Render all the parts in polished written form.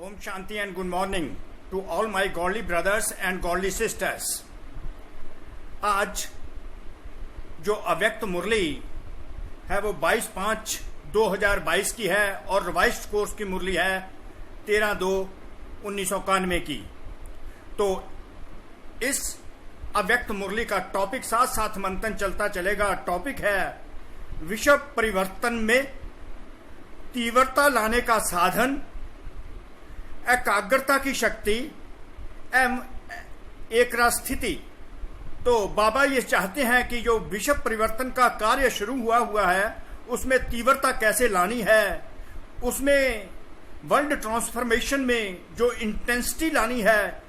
Om Shanti and good morning to all my godly brothers and godly sisters. आज जो अव्यक्त मुरली है वो 22/5/2022 की है और रिवाइज्ड कोर्स की मुरली है 13/2/1991 की। तो इस अव्यक्त मुरली का टॉपिक साथ साथ मंथन चलता चलेगा। टॉपिक है विश्व परिवर्तन में तीव्रता लाने का साधन, एकाग्रता की शक्ति एवं एकरस स्थिति। तो बाबा ये चाहते हैं कि जो विश्व परिवर्तन का कार्य शुरू हुआ है उसमें तीव्रता कैसे लानी है, उसमें वर्ल्ड ट्रांसफॉर्मेशन में जो इंटेंसिटी लानी है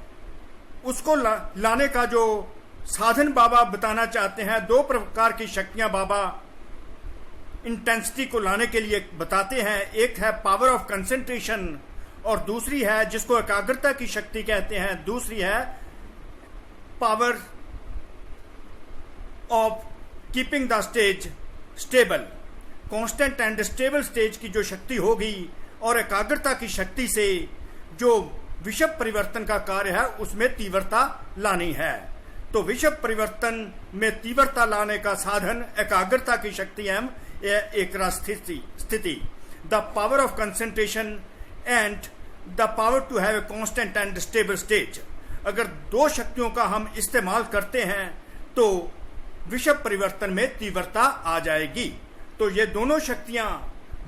उसको लाने का जो साधन बाबा बताना चाहते हैं। दो प्रकार की शक्तियां बाबा इंटेंसिटी को लाने के लिए बताते हैं। एक है पावर ऑफ कंसंट्रेशन और दूसरी है जिसको एकाग्रता की शक्ति कहते हैं, दूसरी है power of keeping the stage stable. Constant and stable stage की जो शक्ति होगी और एकाग्रता की शक्ति से जो विश्व परिवर्तन का कार्य है उसमें तीव्रता लानी है। तो विश्व परिवर्तन में तीव्रता लाने का साधन एकाग्रता की शक्ति एवं एकरस स्थिति, the power of concentration and the power to have a constant and stable stage. अगर दो शक्तियों का हम इस्तेमाल करते हैं तो विश्व परिवर्तन में तीव्रता आ जाएगी। तो ये दोनों शक्तियां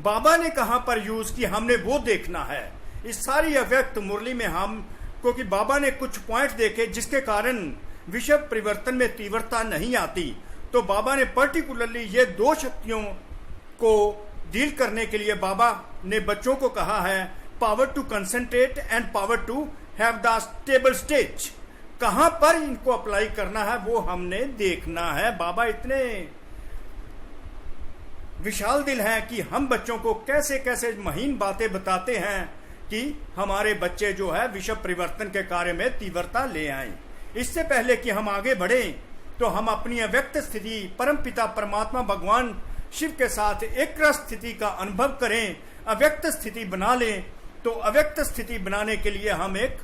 बाबा ने कहां पर यूज की हमने वो देखना है। इस सारी अव्यक्त मुरली में हम क्योंकि बाबा ने कुछ पॉइंट देखे जिसके कारण विश्व परिवर्तन में तीव्रता नहीं आती, तो बाबा ने पर्टिकुलरली ये दो शक्तियों को डील करने के लिए बाबा ने बच्चों को कहा है power to concentrate and power to have the stable stage. कहां पर इनको अप्लाई करना है वो हमने देखना है। बाबा इतने विशाल दिल हैं कि हम बच्चों को कैसे कैसे महीन बातें बताते हैं कि हमारे बच्चे जो है विश्व परिवर्तन के कार्य में तीव्रता ले आए। इससे पहले कि हम आगे बढ़ें तो हम अपनी अव्यक्त स्थिति परमपिता परमात्मा भगवान शिव के साथ एक स्थिति का अनुभव करें, अव्यक्त स्थिति बना लें। तो अव्यक्त स्थिति बनाने के लिए हम एक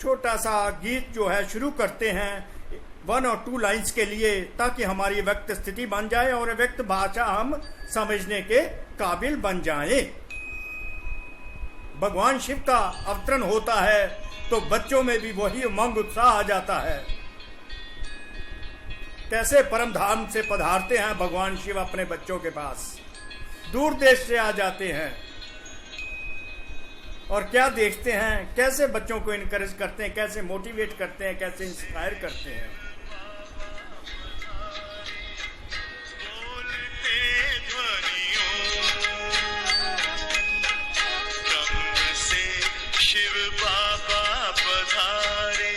छोटा सा गीत जो है शुरू करते हैं 1 और 2 लाइंस के लिए, ताकि हमारी अव्यक्त स्थिति बन जाए और अव्यक्त भाषा हम समझने के काबिल बन जाएं। भगवान शिव का अवतरण होता है तो बच्चों में भी वही उमंग उत्साह आ जाता है। कैसे परम धाम से पधारते हैं भगवान शिव अपने बच्चों के पास, दूर देश से आ जाते हैं और क्या देखते हैं, कैसे बच्चों को इनकरेज करते हैं, कैसे मोटिवेट करते हैं, कैसे इंस्पायर करते हैं। शिव बाबा पधारे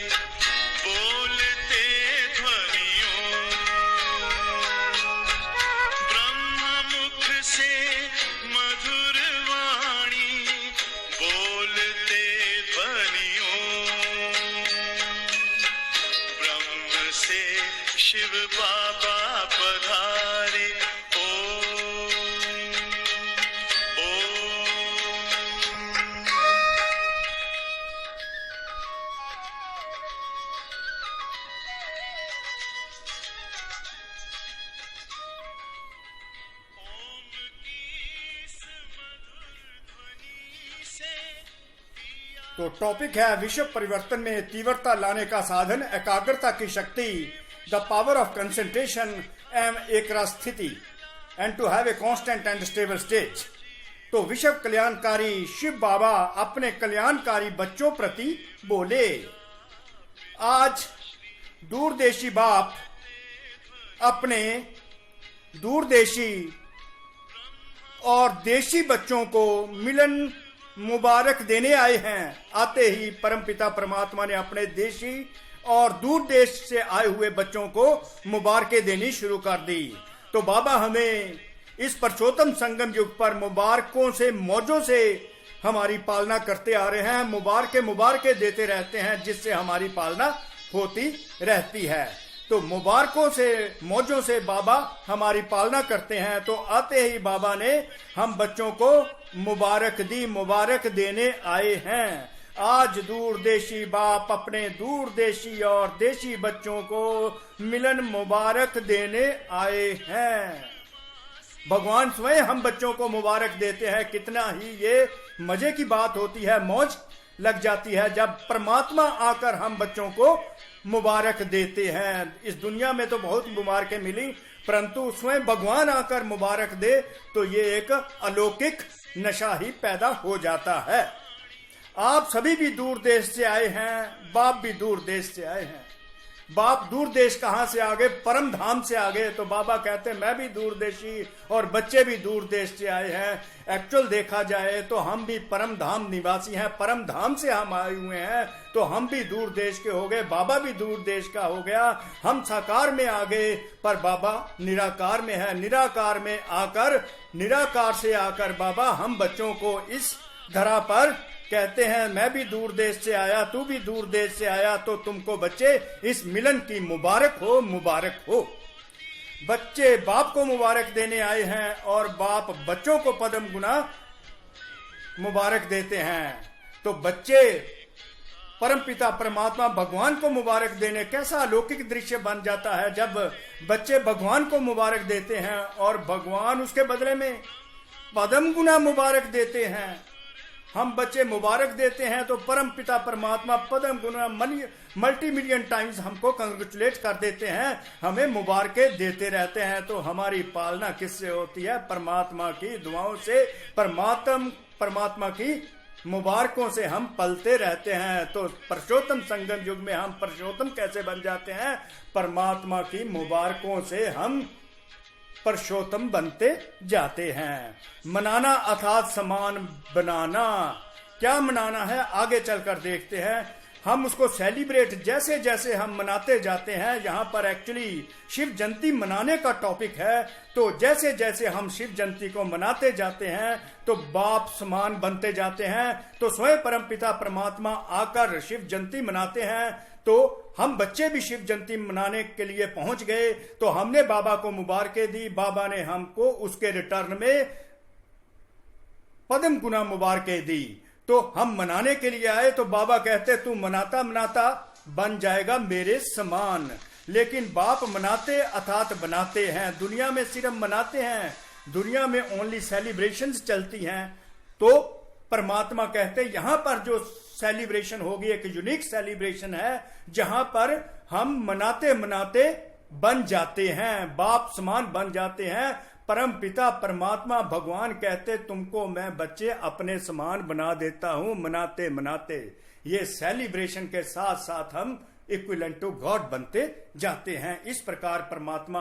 तो टॉपिक है विश्व परिवर्तन में तीव्रता लाने का साधन, एकाग्रता की शक्ति, the power of concentration and एकरस स्थिति and to have a constant and stable stage. तो विश्व कल्याणकारी शिव बाबा अपने कल्याणकारी बच्चों प्रति बोले। आज दूरदेशी बाप अपने दूरदेशी और देशी बच्चों को मिलन मुबारक देने आए हैं। आते ही परमपिता परमात्मा ने अपने देशी और दूर देश से आए हुए बच्चों को मुबारकें देनी शुरू कर दी। तो बाबा हमें इस परशोत्तम संगम युग पर मुबारकों से मौजों से हमारी पालना करते आ रहे हैं, मुबारकें देते रहते हैं जिससे हमारी पालना होती रहती है। तो मुबारकों से मौजों से बाबा हमारी पालना करते हैं। तो आते ही बाबा ने हम बच्चों को मुबारक दी, मुबारक देने आए हैं। आज दूरदेशी बाप अपने दूरदेशी और देशी बच्चों को मिलन मुबारक देने आए हैं। भगवान स्वयं हम बच्चों को मुबारक देते हैं। कितना ही ये मजे की बात होती है, मौज लग जाती है जब परमात्मा आकर हम बच्चों को मुबारक देते हैं। इस दुनिया में तो बहुत मुबारकें मिली, परंतु स्वयं भगवान आकर मुबारक दे तो ये एक अलौकिक नशा ही पैदा हो जाता है। आप सभी भी दूर देश से आए हैं, बाप भी दूर देश से आए हैं। बाप दूर देश कहां से आ गए? परम धाम से आ गए। तो बाबा कहते हैं मैं भी दूर देशी और बच्चे भी दूर देश से आए हैं। एक्चुअल देखा जाए तो हम भी परम धाम निवासी हैं, परम धाम से हम आए हुए हैं, तो हम भी दूर देश के हो गए। बाबा भी दूर देश का हो गया। हम साकार में आ गए पर बाबा निराकार में है। निराकार में आकर, निराकार से आकर बाबा हम बच्चों को इस धरा पर कहते हैं मैं भी दूर देश से आया, तू भी दूर देश से आया, तो तुमको बच्चे इस मिलन की मुबारक हो, मुबारक हो। बच्चे बाप को मुबारक देने आए हैं और बाप बच्चों को पदम गुना मुबारक देते हैं। तो बच्चे परमपिता परमात्मा भगवान को मुबारक देने, कैसा अलौकिक दृश्य बन जाता है जब बच्चे भगवान को मुबारक देते हैं और भगवान उसके बदले में पदम गुना मुबारक देते हैं। हम बच्चे मुबारक देते हैं तो परम पिता परमात्मा पदम गुना मल्टी मिलियन टाइम्स हमको कंग्रेचुलेट कर देते हैं, हमें मुबारकें देते रहते हैं। तो हमारी पालना किससे होती है? परमात्मा की दुआओं से, परमात्मा की मुबारकों से हम पलते रहते हैं। तो पुरुषोत्तम संगम युग में हम पुरुषोत्तम कैसे बन जाते हैं? परमात्मा की मुबारकों से हम पुरुषोत्तम बनते जाते हैं। मनाना अर्थात समान बनाना। क्या मनाना है आगे चलकर देखते हैं। हम उसको सेलिब्रेट जैसे जैसे हम मनाते जाते हैं, यहाँ पर एक्चुअली शिव जयंती मनाने का टॉपिक है। तो जैसे जैसे हम शिव जयंती को मनाते जाते हैं तो बाप समान बनते जाते हैं। तो स्वयं परम पिता परमात्मा आकर शिव जयंती मनाते हैं तो हम बच्चे भी शिव जयंती मनाने के लिए पहुंच गए। तो हमने बाबा को मुबारकें दी, बाबा ने हमको उसके रिटर्न में पदम गुना मुबारकें दी। तो हम मनाने के लिए आए तो बाबा कहते तू मनाता मनाता बन जाएगा मेरे समान। लेकिन बाप मनाते अर्थात बनाते हैं। दुनिया में सिर्फ मनाते हैं, दुनिया में ओनली सेलिब्रेशंस चलती हैं। तो परमात्मा कहते यहां पर जो सेलिब्रेशन होगी एक यूनिक सेलिब्रेशन है जहां पर हम मनाते मनाते बन जाते हैं, बाप समान बन जाते हैं। परम पिता परमात्मा भगवान कहते तुमको मैं बच्चे अपने समान बना देता हूं मनाते मनाते। ये सेलिब्रेशन के साथ साथ हम इक्विवेलेंट टू गॉड बनते जाते हैं। इस प्रकार परमात्मा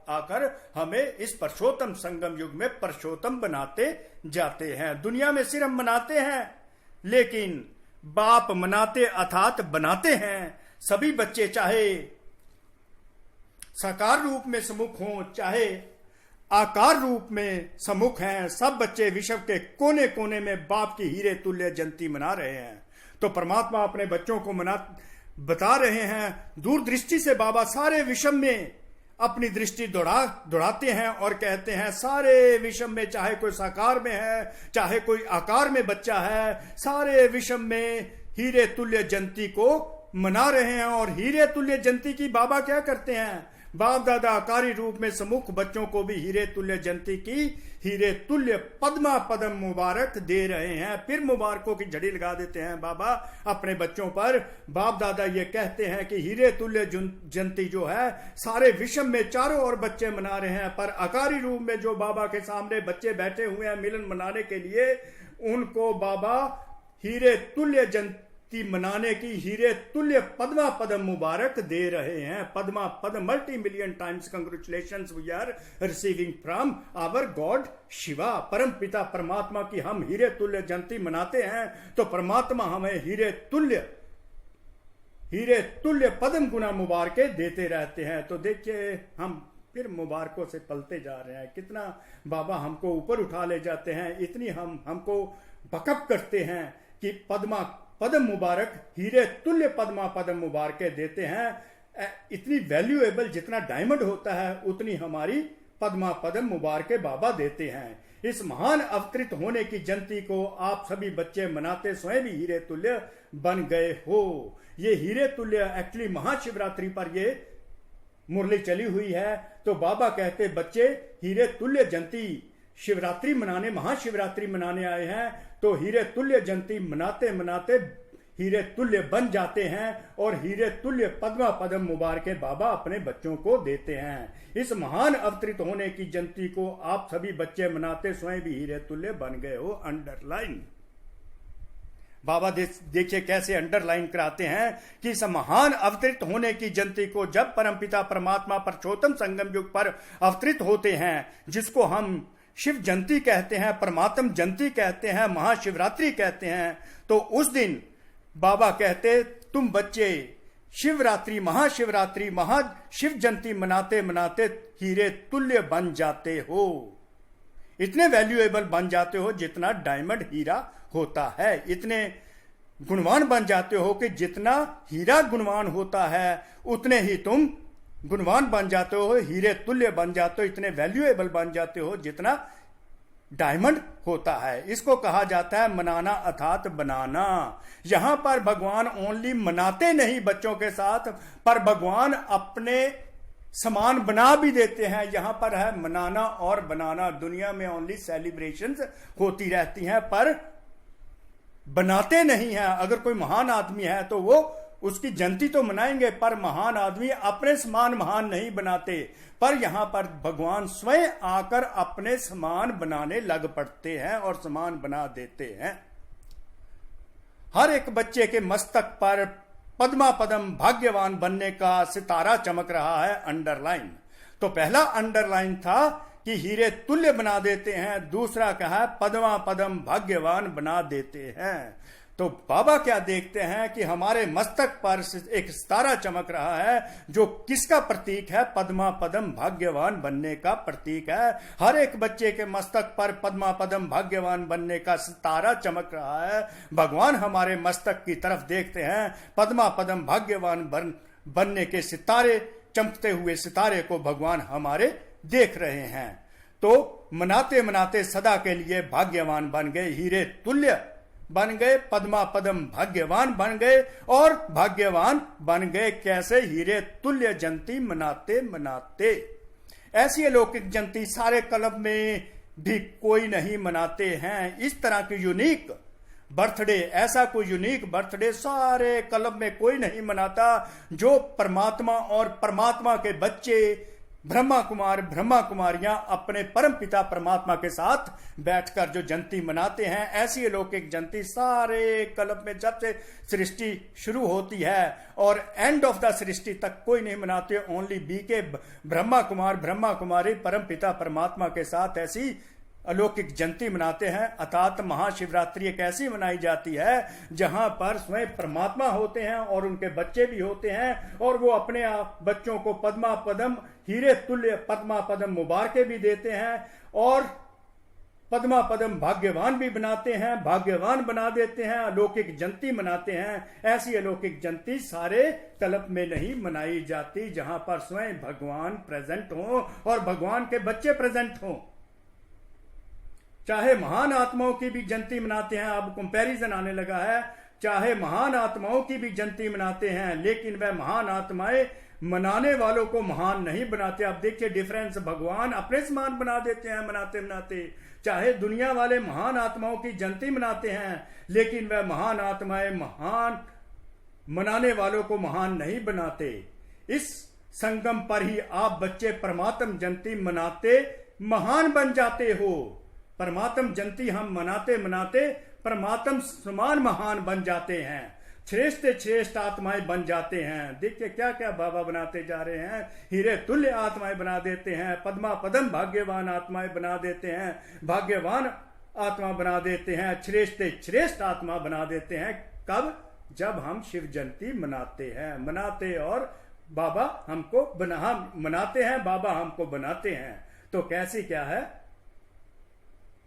आकर हमें इस पुरुषोत्तम संगम युग में पुरुषोत्तम बनाते जाते हैं। दुनिया में सिर्फ मनाते हैं, लेकिन बाप मनाते अर्थात बनाते हैं। सभी बच्चे चाहे साकार रूप में सम्मुख हों, चाहे आकार रूप में सम्मुख हैं, सब बच्चे विश्व के कोने कोने में बाप की हीरे तुल्य जयंती मना रहे हैं। तो परमात्मा अपने बच्चों को बता रहे हैं, दूरदृष्टि से बाबा सारे विश्व में अपनी दृष्टि दौड़ाते हैं और कहते हैं सारे विश्व में, चाहे कोई साकार में है चाहे कोई आकार में बच्चा है, सारे विश्व में हीरे तुल्य जयंती को मना रहे हैं। और हीरे तुल्य जयंती की बाबा क्या करते हैं? बाप दादा आकारी रूप में सम्मुख बच्चों को भी हीरे तुल्य जयंती की हीरे तुल्य पद्मा पदम मुबारक दे रहे हैं। फिर मुबारकों की झड़ी लगा देते हैं बाबा अपने बच्चों पर। बाप दादा ये कहते हैं कि हीरे तुल्य जयंती जो है सारे विश्व में चारों ओर बच्चे मना रहे हैं, पर आकारी रूप में जो बाबा के सामने बच्चे बैठे हुए हैं मिलन मनाने के लिए, उनको बाबा हीरे तुल्य जयंती मनाने की हीरे तुल्य पद्मा पदम मुबारक दे रहे हैं। पद्मा पदम multi million times congratulations we are receiving from our God Shiva. परम पिता परमात्मा की हम हीरे तुल्य जयंती मनाते हैं तो परमात्मा हमें हीरे तुल्य पदम गुना मुबारकें देते रहते हैं। तो देखिए हम फिर मुबारकों से पलते जा रहे हैं। कितना बाबा हमको ऊपर उठा ले जाते हैं, इतनी हमको बकअप करते हैं कि पदम मुबारक हीरे तुल्य पद्मा पदम मुबारकें देते हैं। इतनी वैल्यूएबल जितना डायमंड होता है उतनी हमारी पद्मा पदम मुबारकें बाबा देते हैं। इस महान अवतरित होने की जयंती को आप सभी बच्चे मनाते स्वयं भी हीरे तुल्य बन गए हो। ये हीरे तुल्य एक्चुअली महाशिवरात्रि पर ये मुरली चली हुई है। तो बाबा कहते बच्चे हीरे तुल्य जयंती शिवरात्रि मनाने, महाशिवरात्रि मनाने आए हैं, तो हीरे तुल्य जयंती मनाते मनाते हीरे तुल्य बन जाते हैं और हीरे तुल्य पद्मा पदम मुबारके बाबा अपने बच्चों को देते हैं। इस महान अवतरित होने की जयंती को आप सभी बच्चे मनाते स्वयं भी हीरे तुल्य बन गए हो। अंडरलाइन बाबा देखिए कैसे अंडरलाइन कराते हैं कि इस महान अवतरित होने की जयंती को जब परमपिता परमात्मा परशोत्तम संगम युग पर अवतरित होते हैं, जिसको हम शिव जयंती कहते हैं, परमात्म जयंती कहते हैं, महाशिवरात्रि कहते हैं, तो उस दिन बाबा कहते तुम बच्चे शिवरात्रि, महाशिवरात्रि, महाशिव जयंती मनाते मनाते हीरे तुल्य बन जाते हो, इतने वैल्यूएबल बन जाते हो जितना डायमंड हीरा होता है, इतने गुणवान बन जाते हो कि जितना हीरा गुणवान होता है उतने ही तुम गुणवान बन जाते हो, हीरे तुल्य बन जाते हो, इतने वैल्यूएबल बन जाते हो जितना डायमंड होता है। इसको कहा जाता है मनाना अर्थात बनाना। यहां पर भगवान ओनली मनाते नहीं बच्चों के साथ, पर भगवान अपने समान बना भी देते हैं। यहां पर है मनाना और बनाना। दुनिया में ओनली सेलिब्रेशंस होती रहती हैं पर बनाते नहीं हैं। अगर कोई महान आदमी है तो वो उसकी जयंती तो मनाएंगे, पर महान आदमी अपने समान महान नहीं बनाते। पर यहां पर भगवान स्वयं आकर अपने समान बनाने लग पड़ते हैं और समान बना देते हैं। हर एक बच्चे के मस्तक पर पद्मा पदम भाग्यवान बनने का सितारा चमक रहा है। अंडरलाइन तो पहला अंडरलाइन था कि हीरे तुल्य बना देते हैं, दूसरा कहा पद्मा पदम भाग्यवान बना देते हैं। तो बाबा क्या देखते हैं कि हमारे मस्तक पर एक सितारा चमक रहा है जो किसका प्रतीक है? पद्मा पदम भाग्यवान बनने का प्रतीक है। हर एक बच्चे के मस्तक पर पद्मा पदम भाग्यवान बनने का सितारा चमक रहा है। भगवान हमारे मस्तक की तरफ देखते हैं, पद्मा पदम भाग्यवान बनने के सितारे, चमकते हुए सितारे को भगवान हमारे देख रहे हैं। तो मनाते मनाते सदा के लिए भाग्यवान बन गए, हीरे तुल्य बन गए, पद्मा पदम भाग्यवान बन गए। और भाग्यवान बन गए कैसे? हीरे तुल्य जयंती मनाते मनाते। ऐसी अलौकिक जयंती सारे कलब में भी कोई नहीं मनाते हैं। इस तरह की यूनिक बर्थडे, ऐसा कोई यूनिक बर्थडे सारे कलब में कोई नहीं मनाता जो परमात्मा और परमात्मा के बच्चे ब्रह्मा कुमार ब्रह्मा कुमारियां अपने परम पिता परमात्मा के साथ बैठकर जो जयंती मनाते हैं। ऐसी अलौकिक जयंती सारे कल्प में जब से सृष्टि शुरू होती है और एंड ऑफ द सृष्टि तक कोई नहीं मनाते। ओनली बी के ब्रह्मा कुमार ब्रह्मा कुमारी परम पिता परमात्मा के साथ ऐसी अलौकिक जयंती मनाते हैं। अर्थात महाशिवरात्रि एक ऐसी मनाई जाती है जहां पर स्वयं परमात्मा होते हैं और उनके बच्चे भी होते हैं और वो अपने बच्चों को पद्मा पदम हीरे तुल्य पद्मा पदम मुबारके भी देते हैं और पद्मा पदम भाग्यवान भी बनाते हैं, भाग्यवान बना देते हैं, अलौकिक जयंती मनाते हैं। ऐसी अलौकिक जयंती सारे कल्प में नहीं मनाई जाती जहां पर स्वयं भगवान प्रेजेंट हो और भगवान के बच्चे प्रेजेंट हों। चाहे महान आत्माओं की भी जयंती मनाते हैं, अब कंपैरिजन आने लगा है, चाहे महान आत्माओं की भी जयंती मनाते हैं लेकिन वह महान आत्माएं मनाने वालों को महान नहीं बनाते। अब देखिए डिफरेंस, भगवान अपने समान बना देते हैं मनाते मनाते। चाहे दुनिया वाले महान आत्माओं की जयंती मनाते हैं लेकिन वह महान आत्माएं महान मनाने वालों को महान नहीं बनाते। इस संगम पर ही आप बच्चे परमात्म जयंती मनाते महान बन जाते हो। परमात्म जयंती हम मनाते मनाते परमात्म समान महान बन जाते हैं, श्रेष्ठ श्रेष्ठ आत्माएं बन जाते हैं। देखिए क्या क्या बाबा बनाते जा रहे हैं। हीरे तुल्य आत्माएं बना देते हैं, पद्मा पदम भाग्यवान आत्माएं बना देते हैं, भाग्यवान आत्मा बना देते हैं, श्रेष्ठ श्रेष्ठ आत्मा बना देते हैं। कब? जब हम शिव जयंती मनाते हैं। मनाते और बाबा हमको मनाते हैं, बाबा हमको बनाते हैं। तो कैसी क्या है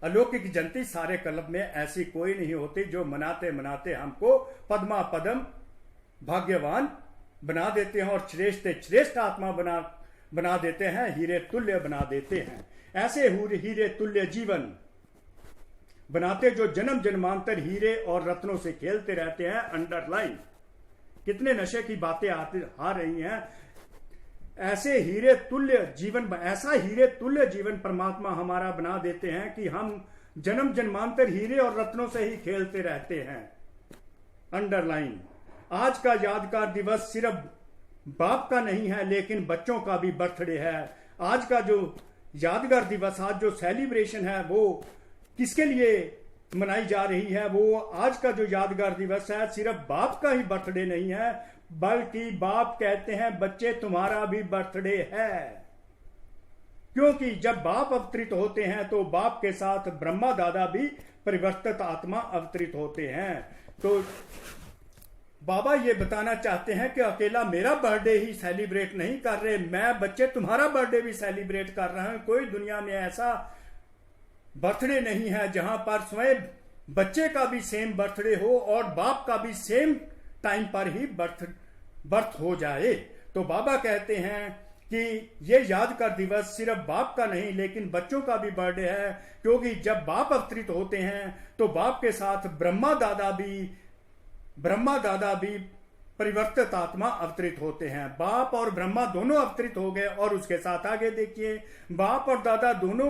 अलौकिक जयंती सारे कल्प में ऐसी कोई नहीं होती जो मनाते मनाते हमको पद्मा पदम भाग्यवान बना देते हैं और श्रेष्ठ श्रेष्ठ आत्मा बना देते हैं, हीरे तुल्य बना देते हैं। ऐसे हीरे तुल्य जीवन बनाते जो जन्म जन्मांतर हीरे और रत्नों से खेलते रहते हैं। अंडरलाइन। कितने नशे की बातें आ रही हैं। ऐसा हीरे तुल्य जीवन परमात्मा हमारा बना देते हैं कि हम जन्म जन्मांतर हीरे और रत्नों से ही खेलते रहते हैं। अंडरलाइन। आज का यादगार दिवस सिर्फ बाप का नहीं है लेकिन बच्चों का भी बर्थडे है। आज का जो यादगार दिवस, आज जो सेलिब्रेशन है वो किसके लिए मनाई जा रही है? वो आज का जो यादगार दिवस है सिर्फ बाप का ही बर्थडे नहीं है, बल्कि बाप कहते हैं बच्चे तुम्हारा भी बर्थडे है। क्योंकि जब बाप अवतरित होते हैं तो बाप के साथ ब्रह्मा दादा भी परिवर्तित आत्मा अवतरित होते हैं। तो बाबा ये बताना चाहते हैं कि अकेला मेरा बर्थडे ही सेलिब्रेट नहीं कर रहे, मैं बच्चे तुम्हारा बर्थडे भी सेलिब्रेट कर रहा हूं। कोई दुनिया में ऐसा बर्थडे नहीं है जहां पर स्वयं बच्चे का भी सेम बर्थडे हो और बाप का भी सेम टाइम पर ही बर्थ हो जाए। तो बाबा कहते हैं कि ये यादगार दिवस सिर्फ बाप का नहीं लेकिन बच्चों का भी बर्थडे है। क्योंकि जब बाप अवतरित होते हैं तो बाप के साथ ब्रह्मा दादा भी परिवर्तित आत्मा अवतरित होते हैं। बाप और ब्रह्मा दोनों अवतरित हो गए। और उसके साथ आगे देखिए, बाप और दादा दोनों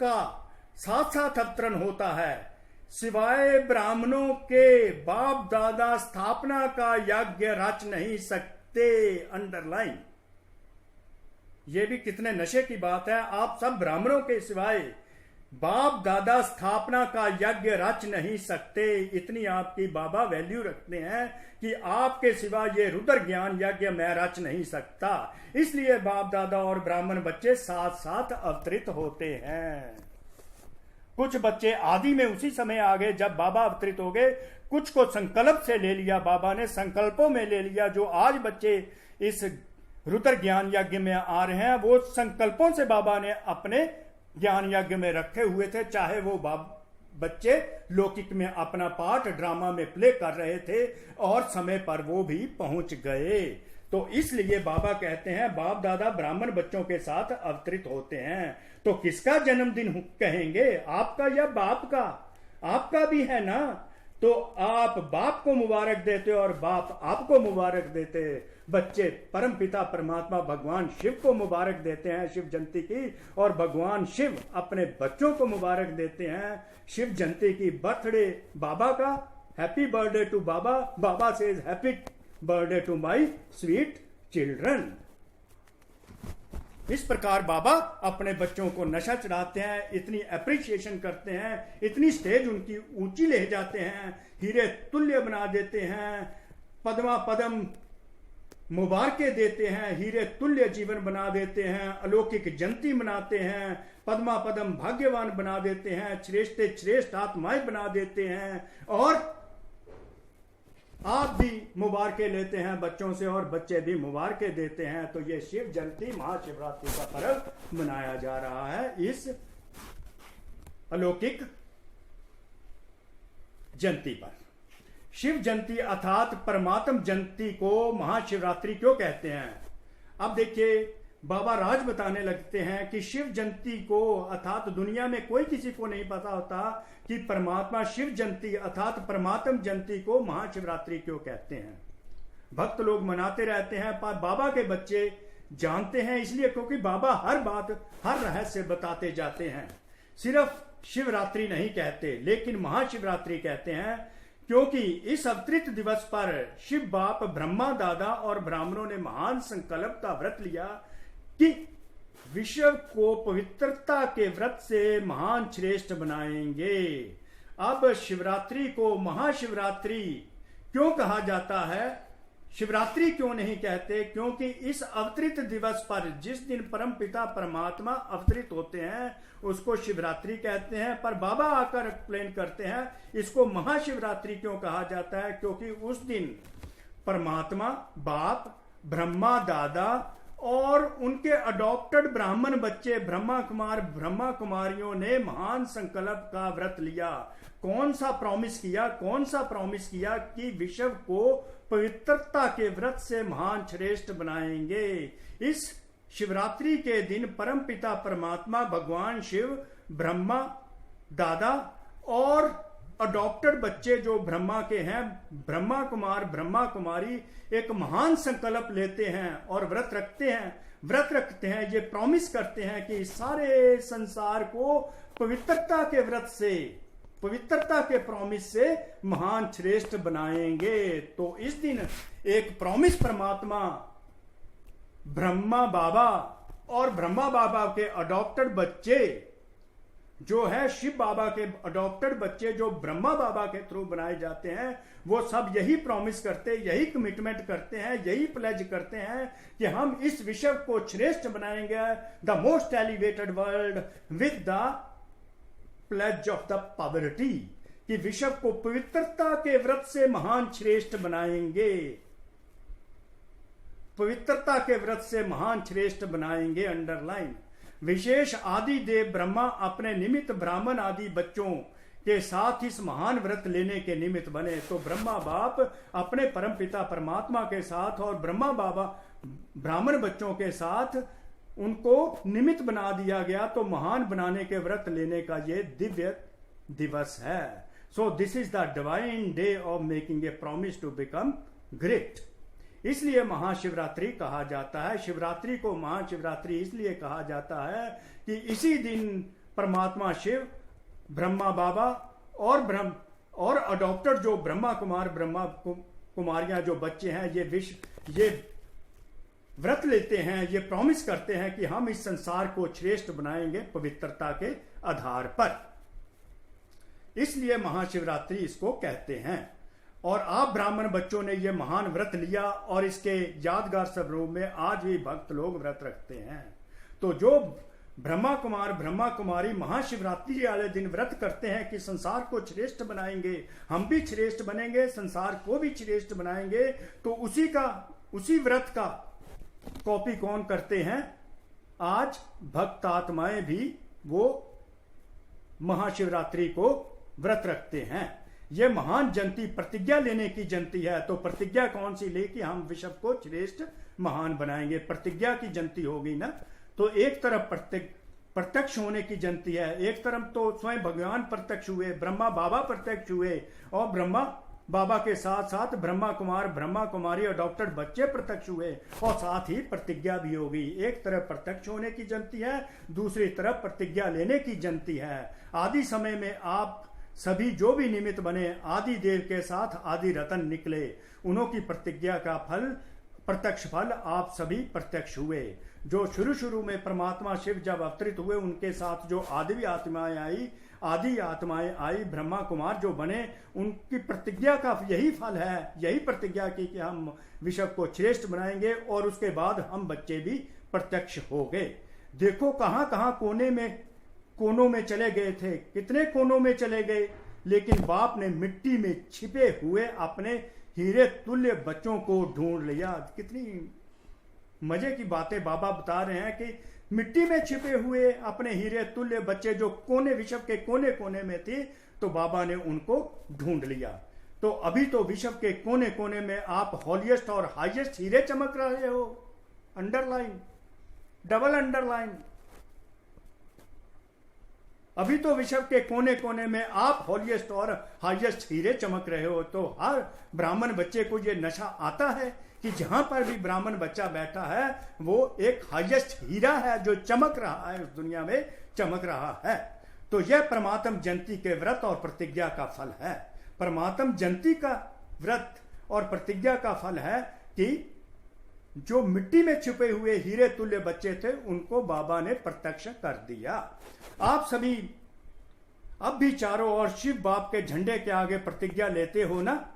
का साथ साथ अवतरण होता है। सिवाय ब्राह्मणों के बाप दादा स्थापना का यज्ञ रच नहीं सकते। अंडरलाइन। ये भी कितने नशे की बात है। आप सब ब्राह्मणों के सिवाय बाप दादा स्थापना का यज्ञ रच नहीं सकते। इतनी आपकी बाबा वैल्यू रखते हैं कि आपके सिवा ये रुद्र ज्ञान यज्ञ मैं रच नहीं सकता। इसलिए बाप दादा और ब्राह्मण बच्चे साथ साथ अवतरित होते हैं। कुछ बच्चे आदि में उसी समय आ गए जब बाबा अवतरित हो गए। कुछ को संकल्प से ले लिया, बाबा ने संकल्पों में ले लिया। जो आज बच्चे इस रुद्र ज्ञान यज्ञ में आ रहे हैं वो संकल्पों से बाबा ने अपने ज्ञान यज्ञ में रखे हुए थे। चाहे वो बच्चे लौकिक में अपना पार्ट ड्रामा में प्ले कर रहे थे और समय पर वो भी पहुंच गए। तो इसलिए बाबा कहते हैं बाप दादा ब्राह्मण बच्चों के साथ अवतरित होते हैं। तो किसका जन्मदिन कहेंगे, आपका या बाप का? आपका भी है ना। तो आप बाप को मुबारक देते और बाप आपको मुबारक देते। बच्चे परम पिता परमात्मा भगवान शिव को मुबारक देते हैं शिव जयंती की, और भगवान शिव अपने बच्चों को मुबारक देते हैं शिव जयंती की। बर्थडे बाबा का, happy birthday to Baba. Baba says happy birthday to my sweet children. इस प्रकार बाबा अपने बच्चों को नशा चढ़ाते हैं, इतनी अप्रिसिएशन करते हैं, इतनी स्टेज उनकी ऊंची ले जाते हैं, हीरे तुल्य बना देते हैं, पद्मा पदम मुबारके देते हैं, हीरे तुल्य जीवन बना देते हैं, अलौकिक जयंती मनाते हैं, पद्मा पदम भाग्यवान बना देते हैं, श्रेष्ठ आत्माएं बना देते हैं। और आप भी मुबारके लेते हैं बच्चों से और बच्चे भी मुबारके देते हैं। तो ये शिव जयंती महाशिवरात्रि का पर्व मनाया जा रहा है इस अलौकिक जयंती पर। शिव जयंती अर्थात परमात्म जयंती को महाशिवरात्रि क्यों कहते हैं? अब देखिए बाबा राज बताने लगते हैं कि शिव जयंती को अर्थात दुनिया में कोई किसी को नहीं पता होता कि परमात्मा शिव जयंती अर्थात परमात्म जयंती को महाशिवरात्रि क्यों कहते हैं। भक्त लोग मनाते रहते हैं पर बाबा के बच्चे जानते हैं इसलिए क्योंकि बाबा हर बात हर रहस्य बताते जाते हैं। सिर्फ शिवरात्रि नहीं कहते लेकिन महाशिवरात्रि कहते हैं, क्योंकि इस अवतरित दिवस पर शिव बाप ब्रह्मा दादा और ब्राह्मणों ने महान संकल्प का व्रत लिया कि विश्व को पवित्रता के व्रत से महान श्रेष्ठ बनाएंगे। अब शिवरात्रि को महाशिवरात्रि क्यों कहा जाता है, शिवरात्रि क्यों नहीं कहते? क्योंकि इस अवतरित दिवस पर जिस दिन परम पिता परमात्मा अवतरित होते हैं उसको शिवरात्रि कहते हैं। पर बाबा आकर एक्सप्लेन करते हैं इसको महाशिवरात्रि क्यों कहा जाता है, क्योंकि उस दिन परमात्मा बाप ब्रह्मा दादा और उनके अडॉप्टेड ब्राह्मण बच्चे ब्रह्मा कुमारियों ने महान संकल्प का व्रत लिया। कौन सा प्रॉमिस किया कि विश्व को पवित्रता के व्रत से महान श्रेष्ठ बनाएंगे। इस शिवरात्रि के दिन परम पिता परमात्मा भगवान शिव ब्रह्मा दादा और अडॉप्टेड बच्चे जो ब्रह्मा के हैं, ब्रह्मा कुमार ब्रह्मा कुमारी एक महान संकल्प लेते हैं और व्रत रखते हैं, ये प्रॉमिस करते हैं कि सारे संसार को पवित्रता के व्रत से, पवित्रता के प्रॉमिस से महान श्रेष्ठ बनाएंगे। तो इस दिन एक प्रॉमिस परमात्मा ब्रह्मा बाबा और ब्रह्मा बाबा के अडॉप्टेड बच्चे जो है, शिव बाबा के अडॉप्टेड बच्चे जो ब्रह्मा बाबा के थ्रू बनाए जाते हैं, वो सब यही प्रॉमिस करते, यही कमिटमेंट करते हैं, यही प्लेज करते हैं कि हम इस विश्व को श्रेष्ठ बनाएंगे, the most elevated world with the pledge of the poverty, कि विश्व को पवित्रता के व्रत से महान श्रेष्ठ बनाएंगे, पवित्रता के व्रत से महान श्रेष्ठ बनाएंगे। अंडरलाइन। विशेष आदि देव ब्रह्मा अपने निमित्त ब्राह्मण आदि बच्चों के साथ इस महान व्रत लेने के निमित्त बने। तो ब्रह्मा बाप अपने परम पिता परमात्मा के साथ और ब्रह्मा बाबा ब्राह्मण बच्चों के साथ उनको निमित्त बना दिया गया। तो महान बनाने के व्रत लेने का ये दिव्य दिवस है। So this is the divine day of making a promise to become great. इसलिए महाशिवरात्रि कहा जाता है। शिवरात्रि को महाशिवरात्रि इसलिए कहा जाता है कि इसी दिन परमात्मा शिव, ब्रह्मा बाबा और अडॉप्टेड जो ब्रह्मा कुमार ब्रह्मा कुमारियां जो बच्चे हैं, ये व्रत लेते हैं, ये प्रॉमिस करते हैं कि हम इस संसार को श्रेष्ठ बनाएंगे पवित्रता के आधार पर। इसलिए महाशिवरात्रि इसको कहते हैं। और आप ब्राह्मण बच्चों ने ये महान व्रत लिया और इसके यादगार स्वरूप में आज भी भक्त लोग व्रत रखते हैं। तो जो ब्रह्मा कुमार ब्रह्मा कुमारी महाशिवरात्रि वाले दिन व्रत करते हैं कि संसार को श्रेष्ठ बनाएंगे, हम भी श्रेष्ठ बनेंगे, संसार को भी श्रेष्ठ बनाएंगे, तो उसी व्रत का कॉपी कौन करते हैं? आज भक्त आत्माएं भी वो महाशिवरात्रि को व्रत रखते हैं। यह महान जयंती प्रतिज्ञा लेने की जयंती है। तो प्रतिज्ञा कौन सी ले कि हम विश्व को श्रेष्ठ महान बनाएंगे, प्रतिज्ञा की जयंती होगी ना। तो एक तरफ प्रत्यक्ष होने की जयंती है, एक तरफ तो स्वयं भगवान प्रत्यक्ष हुए, ब्रह्मा बाबा प्रत्यक्ष हुए और ब्रह्मा बाबा के साथ साथ ब्रह्मा कुमार ब्रह्मा कुमारी अडॉप्टेड बच्चे प्रत्यक्ष हुए और साथ ही प्रतिज्ञा भी होगी। एक तरफ प्रत्यक्ष होने की जयंती है, दूसरी तरफ प्रतिज्ञा लेने की जयंती है। आदि समय में आप सभी जो भी निमित्त बने, आदि देव के साथ आदि रतन निकले, उन्हों की प्रतिज्ञा का फल, प्रत्यक्ष फल आप सभी प्रत्यक्ष हुए। जो शुरू में परमात्मा शिव जब अवतरित हुए, उनके साथ जो आदि आत्माएं आई, ब्रह्मा कुमार जो बने, उनकी प्रतिज्ञा का यही फल है, यही प्रतिज्ञा की कि हम विश्व को श्रेष्ठ बनाएंगे और उसके बाद हम बच्चे भी प्रत्यक्ष हो गए। देखो कहां कहां कोनों में चले गए थे, कितने कोनों में चले गए, लेकिन बाप ने मिट्टी में छिपे हुए अपने हीरे तुल्य बच्चों को ढूंढ लिया। कितनी मजे की बातें बाबा बता रहे हैं कि मिट्टी में छिपे हुए अपने हीरे तुल्य बच्चे जो विश्व के कोने कोने में थे, तो बाबा ने उनको ढूंढ लिया। तो अभी तो विश्व के कोने कोने में आप हॉलीएस्ट और हाईएस्ट हीरे चमक रहे हो। Underline, double underline. अभी तो विश्व के कोने कोने में आप हॉलीएस्ट और हाईएस्ट हीरे चमक रहे हो। तो हर ब्राह्मण बच्चे को ये नशा आता है कि जहां पर भी ब्राह्मण बच्चा बैठा है वो एक हाईएस्ट हीरा है जो चमक रहा है, उस दुनिया में चमक रहा है। तो यह परमात्म जयंती के व्रत और प्रतिज्ञा का फल है। परमात्म जयंती का व्रत और प्रतिज्ञा का फल है कि जो मिट्टी में छुपे हुए हीरे तुल्य बच्चे थे, उनको बाबा ने प्रत्यक्ष कर दिया। आप सभी अब भी चारों ओर शिव बाप के झंडे के आगे प्रतिज्ञा लेते हो ना,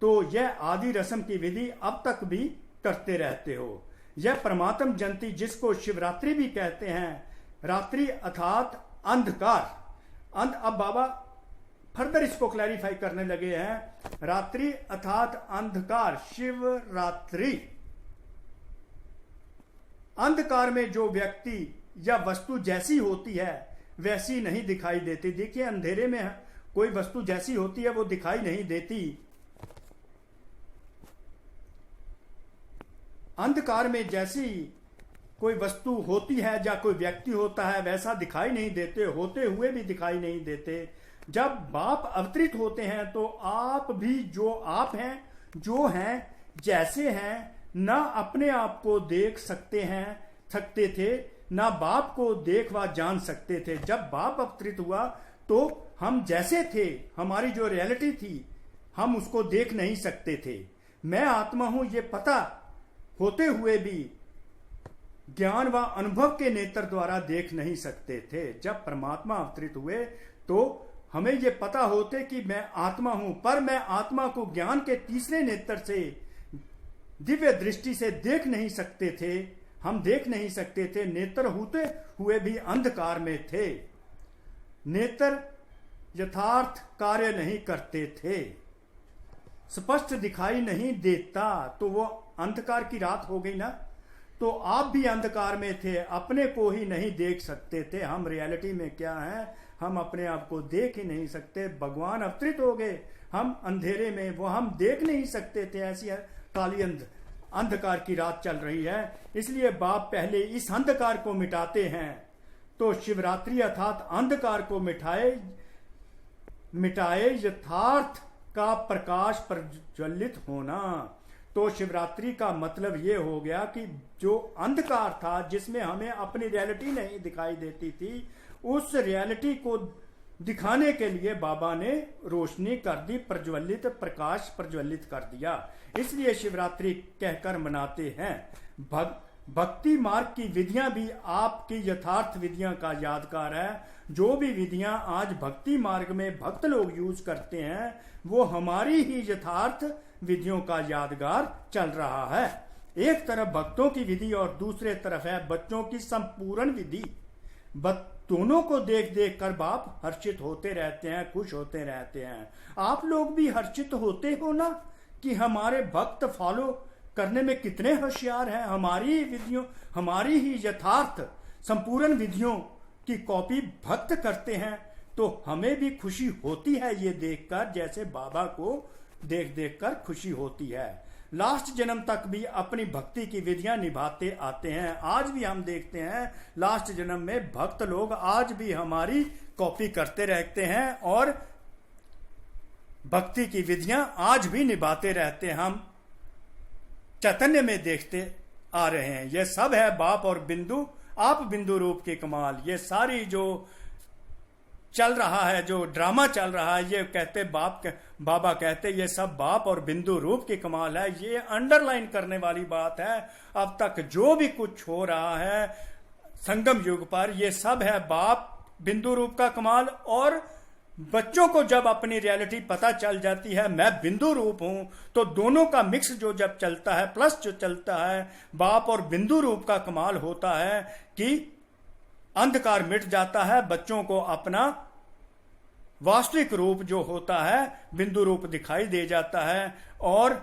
तो यह आदि रस्म की विधि अब तक भी करते रहते हो। यह परमात्म जयंती, जिसको शिवरात्रि भी कहते हैं, रात्रि अर्थात अंधकार, अब बाबा फर्दर इसको क्लैरिफाई करने लगे हैं। रात्रि अर्थात अंधकार, शिवरात्रि। अंधकार में जो व्यक्ति या वस्तु जैसी होती है वैसी नहीं दिखाई देती। देखिए, अंधेरे में कोई वस्तु जैसी होती है वो दिखाई नहीं देती। अंधकार में जैसी कोई वस्तु होती है या कोई व्यक्ति होता है वैसा दिखाई नहीं देते, होते हुए भी दिखाई नहीं देते। जब बाप अवतरित होते हैं तो आप भी जो आप हैं, जो हैं जैसे हैं, ना अपने आप को देख सकते थे, ना बाप को देख व जान सकते थे। जब बाप अवतरित हुआ तो हम जैसे थे, हमारी जो रियलिटी थी, हम उसको देख नहीं सकते थे। मैं आत्मा हूं ये पता होते हुए भी ज्ञान व अनुभव के नेत्र द्वारा देख नहीं सकते थे। जब परमात्मा अवतरित हुए तो हमें यह पता होते कि मैं आत्मा हूं, पर मैं आत्मा को ज्ञान के तीसरे नेत्र से, दिव्य दृष्टि से देख नहीं सकते थे। हम देख नहीं सकते थे, नेत्र होते हुए भी अंधकार में थे। नेत्र यथार्थ कार्य नहीं करते थे, स्पष्ट दिखाई नहीं देता, तो वो अंधकार की रात हो गई ना। तो आप भी अंधकार में थे, अपने को ही नहीं देख सकते थे। हम रियलिटी में क्या है, हम अपने आप को देख ही नहीं सकते। भगवान अवतरित हो गए, हम अंधेरे में, वो हम देख नहीं सकते थे। ऐसी काली अंधकार की रात चल रही है। इसलिए बाप पहले इस अंधकार को मिटाते हैं। तो शिवरात्रि अर्थात अंधकार को मिटाए यथार्थ का प्रकाश प्रज्वलित होना। तो शिवरात्रि का मतलब ये हो गया कि जो अंधकार था, जिसमें हमें अपनी रियलिटी नहीं दिखाई देती थी, उस रियलिटी को दिखाने के लिए बाबा ने रोशनी कर दी, प्रज्वलित, प्रकाश प्रज्वलित कर दिया। इसलिए शिवरात्रि कहकर मनाते हैं। भक्ति मार्ग की विधियां भी आपकी यथार्थ विधियां का यादगार है। जो भी विधियां आज भक्ति मार्ग में भक्त लोग यूज करते हैं, वो हमारी ही यथार्थ विधियों का यादगार चल रहा है। एक तरफ भक्तों की विधि और दूसरे तरफ है बच्चों की संपूर्ण विधि। दोनों को देख देख कर बाप हर्षित होते रहते हैं, खुश होते रहते हैं। आप लोग भी हर्षित होते हो ना कि हमारे भक्त फॉलो करने में कितने होशियार हैं। हमारी विधियों, हमारी ही यथार्थ संपूर्ण विधियों की कॉपी भक्त करते हैं, तो हमें भी खुशी होती है ये देखकर, जैसे बाबा को देख देख कर खुशी होती है। लास्ट जन्म तक भी अपनी भक्ति की विधियां निभाते आते हैं। आज भी हम देखते हैं लास्ट जन्म में भक्त लोग आज भी हमारी कॉपी करते रहते हैं और भक्ति की विधियां आज भी निभाते रहते हैं। हम चैतन्य में देखते आ रहे हैं। यह सब है बाप और बिंदु, आप बिंदु रूप की कमाल। ये सारी जो चल रहा है, जो ड्रामा चल रहा है, ये कहते बाबा कहते ये सब बाप और बिंदु रूप की कमाल है। ये अंडरलाइन करने वाली बात है। अब तक जो भी कुछ हो रहा है संगम युग पर, ये सब है बाप बिंदु रूप का कमाल। और बच्चों को जब अपनी रियलिटी पता चल जाती है, मैं बिंदु रूप हूं, तो दोनों का मिक्स जो जब चलता है, प्लस जो चलता है, बाप और बिंदु रूप का कमाल होता है कि अंधकार मिट जाता है। बच्चों को अपना वास्तविक रूप जो होता है बिंदु रूप दिखाई दे जाता है और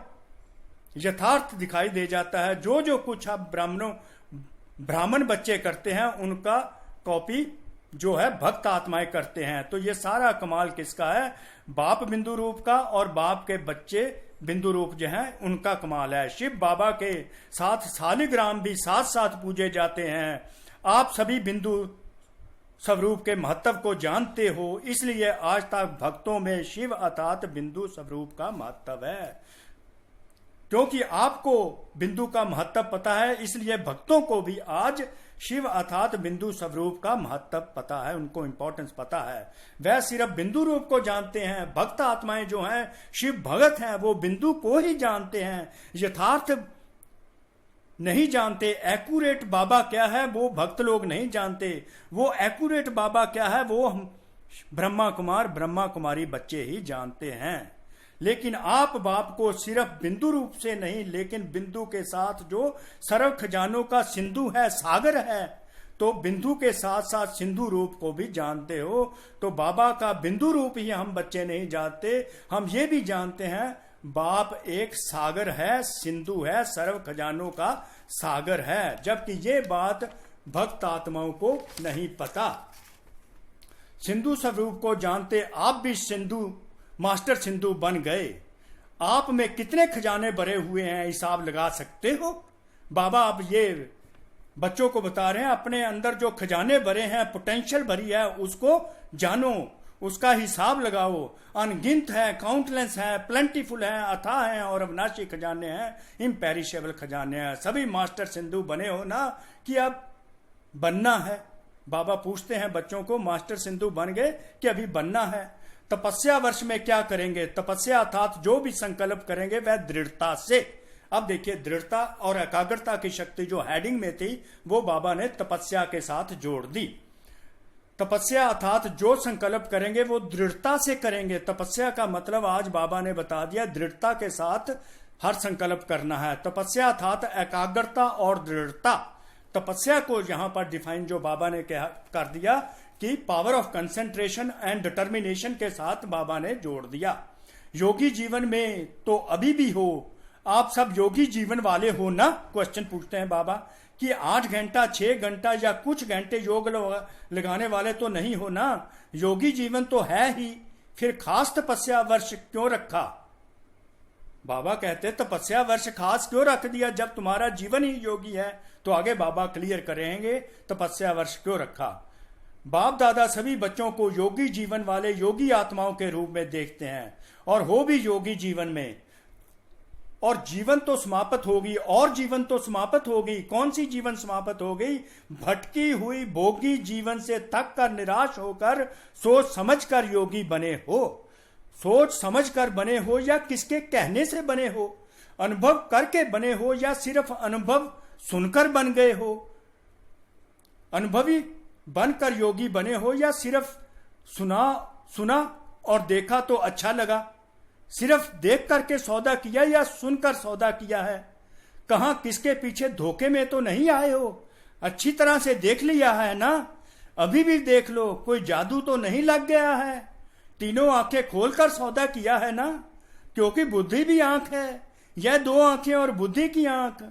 यथार्थ दिखाई दे जाता है। जो जो कुछ अब ब्राह्मण बच्चे करते हैं, उनका कॉपी जो है भक्त आत्माएं करते हैं। तो ये सारा कमाल किसका है? बाप बिंदु रूप का और बाप के बच्चे बिंदु रूप जो हैं उनका कमाल है। शिव बाबा के साथ शालिग्राम भी साथ साथ पूजे जाते हैं। आप सभी बिंदु स्वरूप के महत्व को जानते हो, इसलिए आज तक भक्तों में शिव अर्थात बिंदु स्वरूप का महत्व है। क्योंकि आपको बिंदु का महत्व पता है, इसलिए भक्तों को भी आज शिव अर्थात बिंदु स्वरूप का महत्व पता है, उनको इंपॉर्टेंस पता है। वह सिर्फ बिंदु रूप को जानते हैं। भक्त आत्माएं जो हैं, शिव भगत हैं, वो बिंदु को ही जानते हैं, यथार्थ नहीं जानते। एक्यूरेट बाबा क्या है वो भक्त लोग नहीं जानते। वो एक्यूरेट बाबा क्या है वो हम ब्रह्मा कुमार ब्रह्मा कुमारी बच्चे ही जानते हैं। लेकिन आप बाप को सिर्फ बिंदु रूप से नहीं, लेकिन बिंदु के साथ जो सर्व खजानों का सिंधु है, सागर है, तो बिंदु के साथ साथ सिंधु रूप को भी जानते हो। तो बाबा का बिंदु रूप ही हम बच्चे नहीं जानते, हम ये भी जानते हैं बाप एक सागर है, सिंधु है, सर्व खजानों का सागर है। जबकि ये बात भक्त आत्माओं को नहीं पता। सिंधु स्वरूप को जानते आप भी सिंधु मास्टर सिंधु बन गए। आप में कितने खजाने भरे हुए हैं हिसाब लगा सकते हो? बाबा अब ये बच्चों को बता रहे हैं अपने अंदर जो खजाने भरे हैं, पोटेंशियल भरी है, उसको जानो, उसका हिसाब लगाओ। अनगिनत है, काउंटलेस है, प्लेंटीफुल है, अथाह है और अविनाशी खजाने हैं, इम्पेरिशेबल खजाने हैं। सभी मास्टर सिंधु बने हो ना कि अब बनना है? बाबा पूछते हैं बच्चों को, मास्टर सिंधु बन गए कि अभी बनना है? तपस्या वर्ष में क्या करेंगे? तपस्या अर्थात जो भी संकल्प करेंगे वह दृढ़ता से। अब देखिए, दृढ़ता और एकाग्रता की शक्ति जो हेडिंग में थी वो बाबा ने तपस्या के साथ जोड़ दी। तपस्या अर्थात जो संकल्प करेंगे वो दृढ़ता से करेंगे। तपस्या का मतलब आज बाबा ने बता दिया, दृढ़ता के साथ हर संकल्प करना है। तपस्या अर्थात एकाग्रता और दृढ़ता। तपस्या को यहां पर डिफाइन जो बाबा ने कर दिया कि power of concentration and determination के साथ बाबा ने जोड़ दिया। योगी जीवन में तो अभी भी हो, आप सब योगी जीवन वाले हो ना? क्वेश्चन पूछते हैं बाबा कि 8 घंटा 6 घंटा या कुछ घंटे योग लगाने वाले तो नहीं हो ना? योगी जीवन तो है ही, फिर खास तपस्या वर्ष क्यों रखा? बाबा कहते तपस्या वर्ष खास क्यों रख दिया जब तुम्हारा जीवन ही योगी है? तो आगे बाबा क्लियर करेंगे तपस्या वर्ष क्यों रखा। बाप दादा सभी बच्चों को योगी जीवन वाले योगी आत्माओं के रूप में देखते हैं और हो भी योगी जीवन में। और जीवन तो समाप्त होगी, और जीवन तो समाप्त होगी। कौन सी जीवन समाप्त हो गई? भटकी हुई भोगी जीवन से थक कर निराश होकर सोच समझ कर योगी बने हो। सोच समझ कर बने हो या किसके कहने से बने हो? अनुभव करके बने हो या सिर्फ अनुभव सुनकर बन गए हो? अनुभवी बनकर योगी बने हो या सिर्फ सुना और देखा तो अच्छा लगा? सिर्फ देख करके सौदा किया या सुनकर सौदा किया है? कहां किसके पीछे धोखे में तो नहीं आए हो? अच्छी तरह से देख लिया है ना? अभी भी देख लो, कोई जादू तो नहीं लग गया है? तीनों आंखें खोलकर सौदा किया है ना? क्योंकि बुद्धि भी आंख है, यह 2 आंखें और बुद्धि की आंख,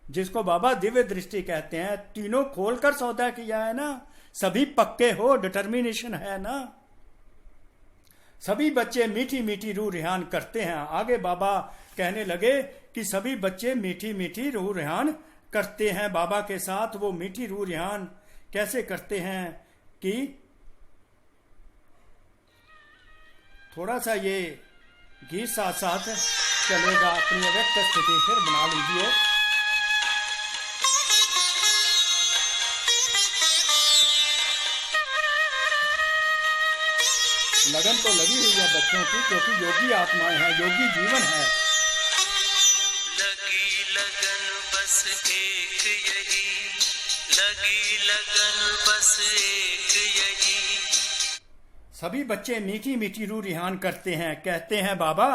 जिसको बाबा दिव्य दृष्टि कहते हैं। तीनों खोलकर सौदा किया है ना? सभी पक्के हो, डिटर्मिनेशन है ना? सभी बच्चे मीठी मीठी रूह रिहान करते हैं। आगे बाबा कहने लगे कि सभी बच्चे मीठी मीठी रूह रिहान करते हैं। बाबा के साथ वो मीठी रूह रिहान कैसे करते हैं कि थोड़ा सा ये गीत साथ साथ चलेगा। अपनी अव्यक्त स्थिति फिर बना लीजिए। लगन तो लगी हुई है बच्चों की, क्योंकि योगी आत्माएं हैं, योगी जीवन है। लगी लगन बस एक यही, लगी लगन बस एक यही। सभी बच्चे मीठी मीठी रूह रिहान करते हैं। कहते हैं बाबा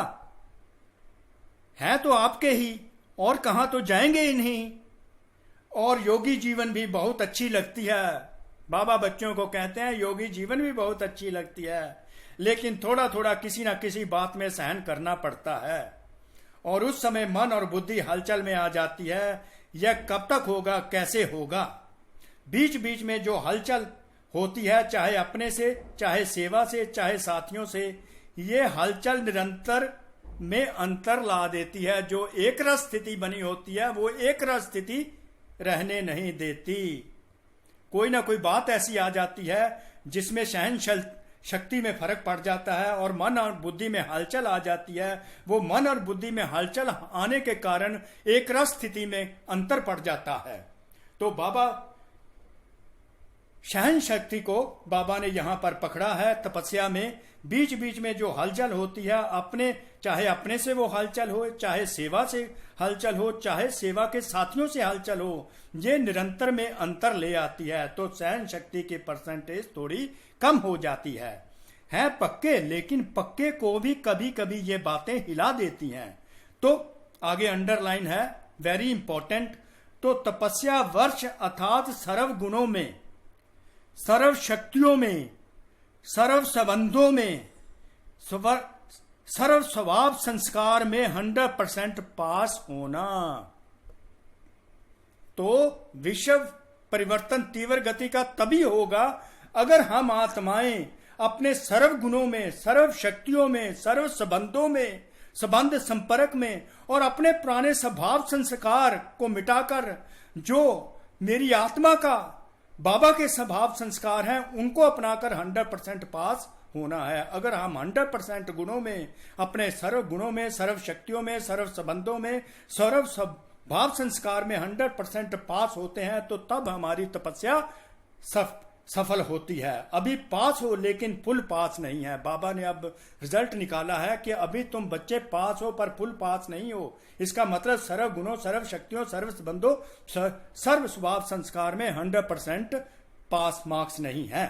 है तो आपके ही, और कहां तो जाएंगे इन्हीं। और योगी जीवन भी बहुत अच्छी लगती है। बाबा बच्चों को कहते हैं योगी जीवन भी बहुत अच्छी लगती है, लेकिन थोड़ा थोड़ा किसी ना किसी बात में सहन करना पड़ता है। और उस समय मन और बुद्धि हलचल में आ जाती है, यह कब तक होगा, कैसे होगा। बीच बीच में जो हलचल होती है, चाहे अपने से, चाहे सेवा से, चाहे साथियों से, ये हलचल निरंतर में अंतर ला देती है। जो एक रस स्थिति बनी होती है वो एक रस स्थिति रहने नहीं देती। कोई ना कोई बात ऐसी आ जाती है जिसमें सहनशील शक्ति में फर्क पड़ जाता है और मन और बुद्धि में हलचल आ जाती है। वो मन और बुद्धि में हलचल आने के कारण एक रस स्थिति में अंतर पड़ जाता है। तो बाबा सहन शक्ति को बाबा ने यहां पर पकड़ा है तपस्या में। बीच बीच में जो हलचल होती है, अपने चाहे अपने से वो हलचल हो, चाहे सेवा से हलचल हो, चाहे सेवा के साथियों से हलचल हो, ये निरंतर में अंतर ले आती है। तो सहन शक्ति की परसेंटेज थोड़ी कम हो जाती है पक्के, लेकिन पक्के को भी कभी कभी ये बातें हिला देती हैं। तो आगे अंडरलाइन है, वेरी इंपॉर्टेंट। तो तपस्या वर्ष अर्थात सर्व गुणों में, सर्व शक्तियों में, सर्व संबंधों में, सर्व स्वभाव संस्कार में 100% पास होना। तो विश्व परिवर्तन तीव्र गति का तभी होगा अगर हम आत्माएं अपने सर्व गुणों में, सर्व शक्तियों में, सर्व संबंधों में, संबंध संपर्क में और अपने पुराने स्वभाव संस्कार को मिटाकर जो मेरी आत्मा का बाबा के स्वभाव संस्कार हैं उनको अपनाकर 100% पास होना है। अगर हम 100% गुणों में, अपने सर्व गुणों में, सर्व शक्तियों में, सर्व संबंधों में, सर्व भाव संस्कार में 100% पास होते हैं तो तब हमारी तपस्या सफल होती है। अभी पास हो लेकिन फुल पास नहीं है। बाबा ने अब रिजल्ट निकाला है कि अभी तुम बच्चे पास हो पर फुल पास नहीं हो। इसका मतलब सर्व गुणों, सर्व शक्तियों, सर्व संबंधों, सर्व स्वभाव संस्कार में 100% पास मार्क्स नहीं है।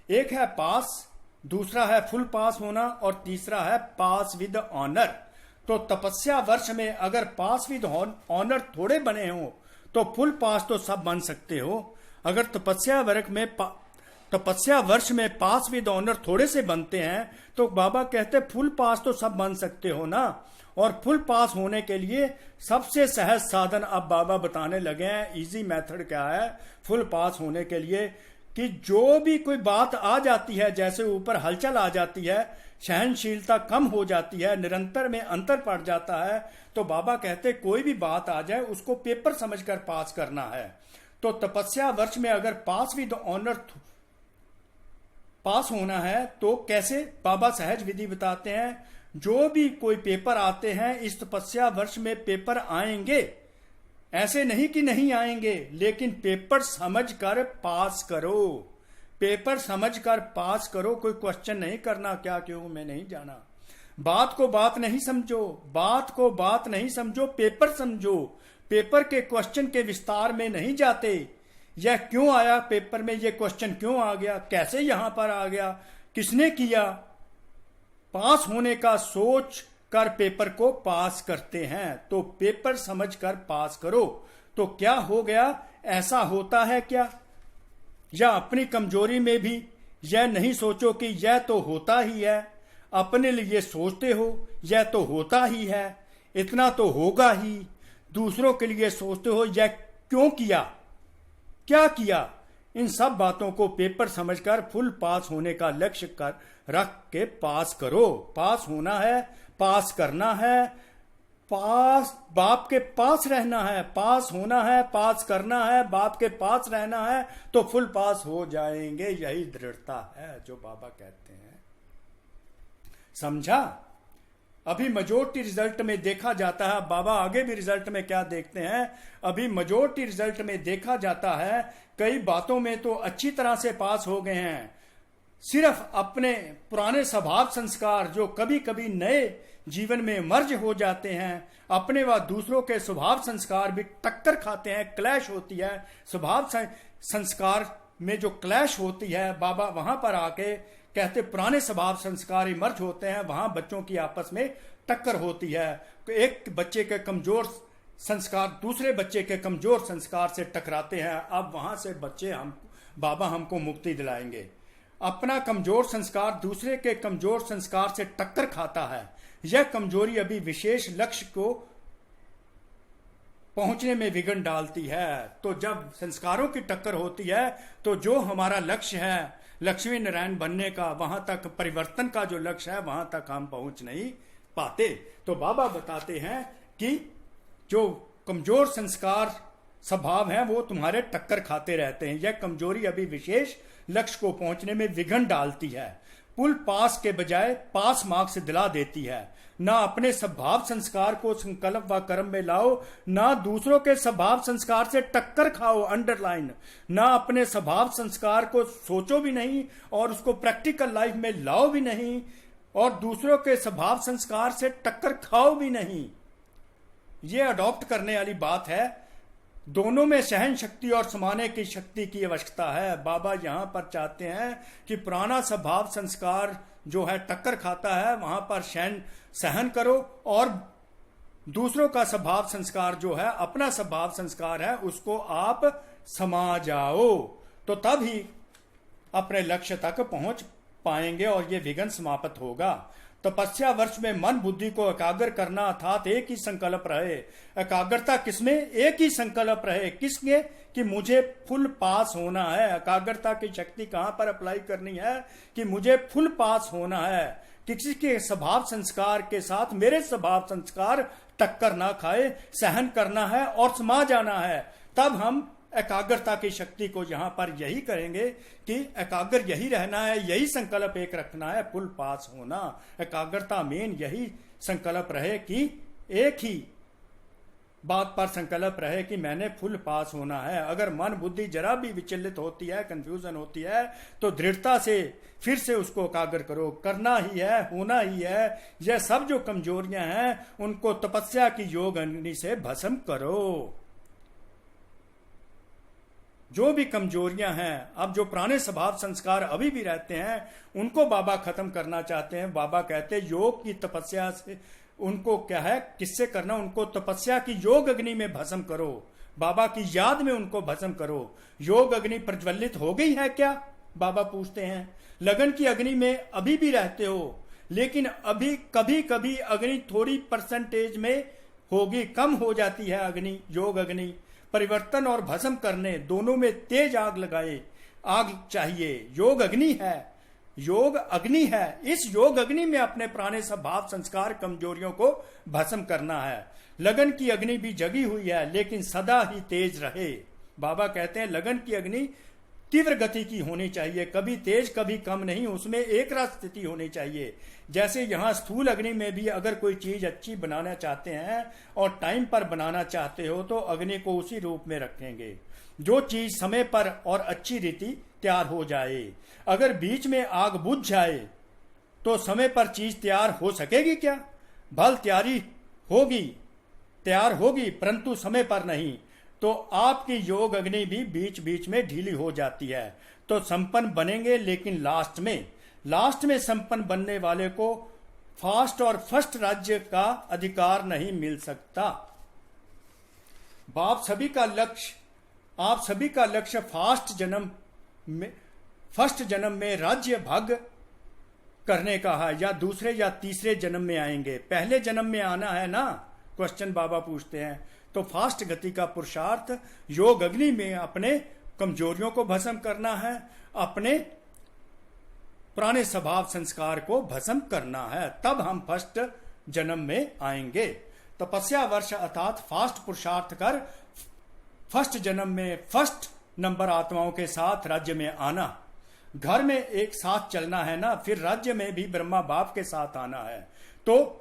एक है पास, दूसरा है फुल पास होना और तीसरा है पास विद ऑनर। तो तपस्या वर्ष में अगर पास विद ऑनर थोड़े बने हो तो फुल पास तो सब बन सकते हो। अगर तपस्या वर्ष में पास विद ऑनर थोड़े से बनते हैं तो बाबा कहते फुल पास तो सब बन सकते हो ना। और फुल पास होने के लिए सबसे सहज साधन अब बाबा बताने लगे हैं। इजी मेथड क्या है फुल पास होने के लिए, कि जो भी कोई बात आ जाती है, जैसे ऊपर हलचल आ जाती है, सहनशीलता कम हो जाती है, निरंतर में अंतर पड़ जाता है, तो बाबा कहते कोई भी बात आ जाए उसको पेपर समझकर पास करना है। तो तपस्या वर्ष में अगर पास विद ऑनर पास होना है तो कैसे, बाबा सहज विधि बताते हैं। जो भी कोई पेपर आते हैं इस तपस्या वर्ष में पेपर आएंगे, ऐसे नहीं कि नहीं आएंगे, लेकिन पेपर समझकर पास करो। पेपर समझकर पास करो। कोई क्वेश्चन नहीं करना क्या क्यों मैं नहीं जाना। बात को बात नहीं समझो, बात को बात नहीं समझो, पेपर समझो। पेपर के क्वेश्चन के विस्तार में नहीं जाते। यह क्यों आया पेपर में, यह क्वेश्चन क्यों आ गया, कैसे यहां पर आ गया, किसने किया। पास होने का सोच कर पेपर को पास करते हैं। तो पेपर समझकर पास करो। तो क्या हो गया, ऐसा होता है क्या, या अपनी कमजोरी में भी यह नहीं सोचो कि यह तो होता ही है। अपने लिए सोचते हो यह तो होता ही है, इतना तो होगा ही। दूसरों के लिए सोचते हो यह क्यों किया, क्या किया। इन सब बातों को पेपर समझकर फुल पास होने का लक्ष्य कर रख के पास करो। पास होना है, पास करना है, पास बाप के पास रहना है, पास होना है, पास करना है, बाप के पास रहना है तो फुल पास हो जाएंगे। यही दृढ़ता है जो बाबा कहते हैं। समझा। अभी मेजॉरिटी रिजल्ट में देखा जाता है, बाबा आगे भी रिजल्ट में क्या देखते हैं, अभी मेजॉरिटी रिजल्ट में देखा जाता है कई बातों में तो अच्छी तरह से पास हो गए हैं। सिर्फ अपने पुराने स्वभाव संस्कार जो कभी कभी नए जीवन में मर्ज हो जाते हैं, अपने व दूसरों के स्वभाव संस्कार भी टक्कर खाते हैं, क्लैश होती है। स्वभाव संस्कार में जो क्लैश होती है, बाबा वहां पर आके कहते पुराने स्वभाव संस्कार मर्ज होते हैं, वहां बच्चों की आपस में टक्कर होती है। एक बच्चे के कमजोर संस्कार दूसरे बच्चे के कमजोर संस्कार से टकराते हैं। अब वहां से बाबा हमको मुक्ति दिलाएंगे। अपना कमजोर संस्कार दूसरे के कमजोर संस्कार से टक्कर खाता है। यह कमजोरी अभी विशेष लक्ष्य को पहुंचने में विघ्न डालती है। तो जब संस्कारों की टक्कर होती है तो जो हमारा लक्ष्य है लक्ष्मी नारायण बनने का, वहां तक परिवर्तन का जो लक्ष्य है वहां तक हम पहुंच नहीं पाते। तो बाबा बताते हैं कि जो कमजोर संस्कार स्वभाव है वो तुम्हारे टक्कर खाते रहते हैं। यह कमजोरी अभी विशेष लक्ष्य को पहुंचने में विघ्न डालती है। पुल पास के बजाय पास मार्क्स दिला देती है। ना अपने स्वभाव संस्कार को संकल्प व कर्म में लाओ, ना दूसरों के स्वभाव संस्कार से टक्कर खाओ, अंडरलाइन। ना अपने स्वभाव संस्कार को सोचो भी नहीं और उसको प्रैक्टिकल लाइफ में लाओ भी नहीं, और दूसरों के स्वभाव संस्कार से टक्कर खाओ भी नहीं। ये अडॉप्ट करने वाली बात है। दोनों में सहन शक्ति और समाने की शक्ति की आवश्यकता है। बाबा यहां पर चाहते हैं कि पुराना स्वभाव संस्कार जो है टक्कर खाता है, वहां पर सहन करो, और दूसरों का स्वभाव संस्कार जो है अपना स्वभाव संस्कार है उसको आप समा जाओ। तो तब ही अपने लक्ष्य तक पहुंच पाएंगे और ये विघ्न समाप्त होगा। तपस्या वर्ष में मन बुद्धि को एकाग्र करना अर्थात एक ही संकल्प रहे। एकाग्रता किसमें, एक ही संकल्प रहे। किसके, कि मुझे फुल पास होना है। एकाग्रता की शक्ति कहां पर अप्लाई करनी है, कि मुझे फुल पास होना है। किसी के स्वभाव संस्कार के साथ मेरे स्वभाव संस्कार टक्कर ना खाए, सहन करना है और समा जाना है। तब हम एकाग्रता की शक्ति को यहां पर यही करेंगे कि एकाग्र यही रहना है, यही संकल्प एक रखना है, फुल पास होना। एकाग्रता मेन यही संकल्प रहे कि एक ही बात पर संकल्प रहे कि मैंने फुल पास होना है। अगर मन बुद्धि जरा भी विचलित होती है, कंफ्यूजन होती है, तो दृढ़ता से फिर से उसको एकाग्र करो। करना ही है, होना ही है। यह सब जो कमजोरियां हैं उनको तपस्या की योग अग्नि से भस्म करो। जो भी कमजोरियां हैं, अब जो पुराने स्वभाव संस्कार अभी भी रहते हैं, उनको बाबा खत्म करना चाहते हैं। बाबा कहते हैं योग की तपस्या से उनको क्या है, किससे करना, उनको तपस्या की योग अग्नि में भस्म करो। बाबा की याद में उनको भस्म करो। योग अग्नि प्रज्वलित हो गई है क्या, बाबा पूछते हैं। लगन की अग्नि में अभी भी रहते हो, लेकिन अभी कभी कभी अग्नि थोड़ी परसेंटेज में होगी, कम हो जाती है अग्नि, योग अग्नि। परिवर्तन और भस्म करने दोनों में तेज आग लगाए, आग चाहिए। योग अग्नि है, योग अग्नि है। इस योग अग्नि में अपने पुराने स्वभाव संस्कार कमजोरियों को भस्म करना है। लगन की अग्नि भी जगी हुई है, लेकिन सदा ही तेज रहे। बाबा कहते हैं लगन की अग्नि तीव्र गति की होनी चाहिए, कभी तेज कभी कम नहीं, उसमें एक रात स्थिति होनी चाहिए। जैसे यहाँ स्थूल अग्नि में भी अगर कोई चीज अच्छी बनाना चाहते हैं और टाइम पर बनाना चाहते हो तो अग्नि को उसी रूप में रखेंगे जो चीज समय पर और अच्छी रीति तैयार हो जाए। अगर बीच में आग बुझ जाए तो समय पर चीज तैयार हो सकेगी क्या? भल तैयार होगी परंतु समय पर नहीं। तो आपकी योग अग्नि भी बीच बीच में ढीली हो जाती है। तो संपन्न बनेंगे, लेकिन लास्ट में संपन्न बनने वाले को फास्ट और फर्स्ट राज्य का अधिकार नहीं मिल सकता। आप सभी का लक्ष्य फर्स्ट जन्म में राज्य भाग करने का है, या दूसरे या तीसरे जन्म में आएंगे। पहले जन्म में आना है ना, क्वेश्चन बाबा पूछते हैं। तो फास्ट गति का पुरुषार्थ योग अग्नि में अपने कमजोरियों को भस्म करना है, अपने पुराने स्वभाव संस्कार को भस्म करना है, तब हम फर्स्ट जन्म में आएंगे। तपस्या वर्ष अर्थात फास्ट पुरुषार्थ कर फर्स्ट जन्म में फर्स्ट नंबर आत्माओं के साथ राज्य में आना। घर में एक साथ चलना है ना, फिर राज्य में भी ब्रह्मा बाप के साथ आना है। तो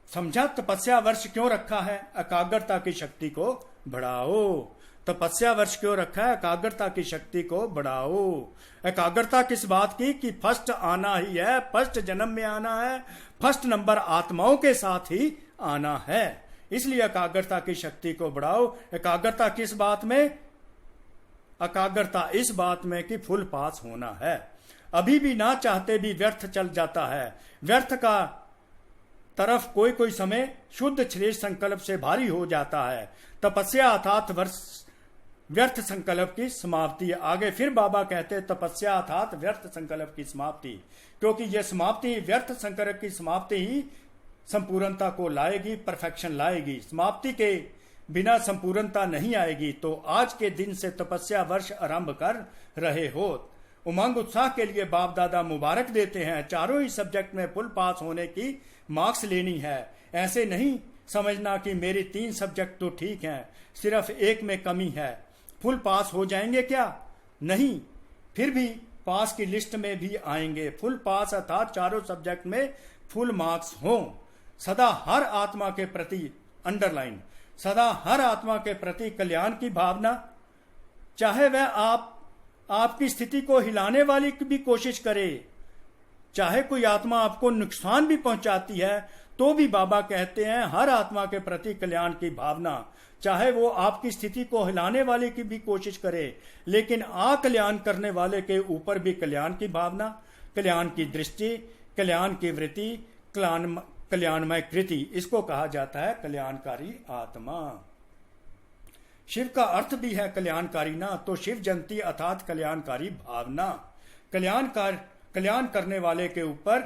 समझा तपस्या वर्ष क्यों रखा है? एकाग्रता की शक्ति को बढ़ाओ। तपस्या वर्ष क्यों रखा है? एकाग्रता की शक्ति को बढ़ाओ। एकाग्रता किस बात की? कि फर्स्ट आना ही है, फर्स्ट जन्म में आना है, फर्स्ट नंबर आत्माओं के साथ ही आना है। इसलिए एकाग्रता की शक्ति को बढ़ाओ। एकाग्रता किस बात में? एकाग्रता इस बात में कि फुल पास होना है। अभी भी ना चाहते भी व्यर्थ चल जाता है। व्यर्थ का तरफ कोई समय शुद्ध श्रेष्ठ संकल्प से भारी हो जाता है। तपस्या अर्थात व्यर्थ संकल्प की समाप्ति। आगे फिर बाबा कहते हैं तपस्या अर्थात व्यर्थ संकल्प की समाप्ति, क्योंकि यह समाप्ति, व्यर्थ संकल्प की समाप्ति ही संपूर्णता को लाएगी, परफेक्शन लाएगी। समाप्ति के बिना संपूर्णता नहीं आएगी। तो आज के दिन से तपस्या वर्ष आरंभ कर रहे हो। उमंग उत्साह के लिए बाप दादा मुबारक देते हैं। चारों ही सब्जेक्ट में फुल पास होने की मार्क्स लेनी है। ऐसे नहीं समझना कि मेरी 3 सब्जेक्ट तो ठीक हैं, सिर्फ एक में कमी है, फुल पास हो जाएंगे क्या? नहीं, फिर भी पास की लिस्ट में भी आएंगे। फुल पास अर्थात चारों सब्जेक्ट में फुल मार्क्स हों। सदा हर आत्मा के प्रति अंडरलाइन, सदा हर आत्मा के प्रति कल्याण की भावना, चाहे वह आपकी स्थिति को हिलाने वाली भी कोशिश करे, चाहे कोई आत्मा आपको नुकसान भी पहुंचाती है, तो भी बाबा कहते हैं हर आत्मा के प्रति कल्याण की भावना, चाहे वो आपकी स्थिति को हिलाने वाले की भी कोशिश करे, लेकिन कल्याण करने वाले के ऊपर भी कल्याण की भावना, कल्याण की दृष्टि, कल्याण की वृत्ति, कल्याणमय कृति, इसको कहा जाता है कल्याणकारी आत्मा। शिव का अर्थ भी है कल्याणकारी ना, तो शिव जयंती अर्थात कल्याणकारी भावना। कल्याण करने वाले के ऊपर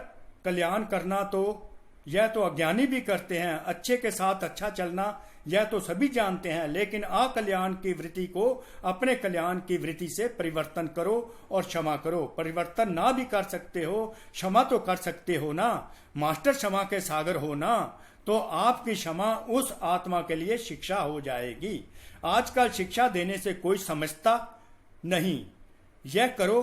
कल्याण करना तो यह तो अज्ञानी भी करते हैं। अच्छे के साथ अच्छा चलना यह तो सभी जानते हैं, लेकिन अकल्याण की वृत्ति को अपने कल्याण की वृत्ति से परिवर्तन करो और क्षमा करो। परिवर्तन ना भी कर सकते हो, क्षमा तो कर सकते हो ना। मास्टर क्षमा के सागर हो ना, तो आपकी क्षमा उस आत्मा के लिए शिक्षा हो जाएगी। आजकल शिक्षा देने से कोई समझता नहीं, यह करो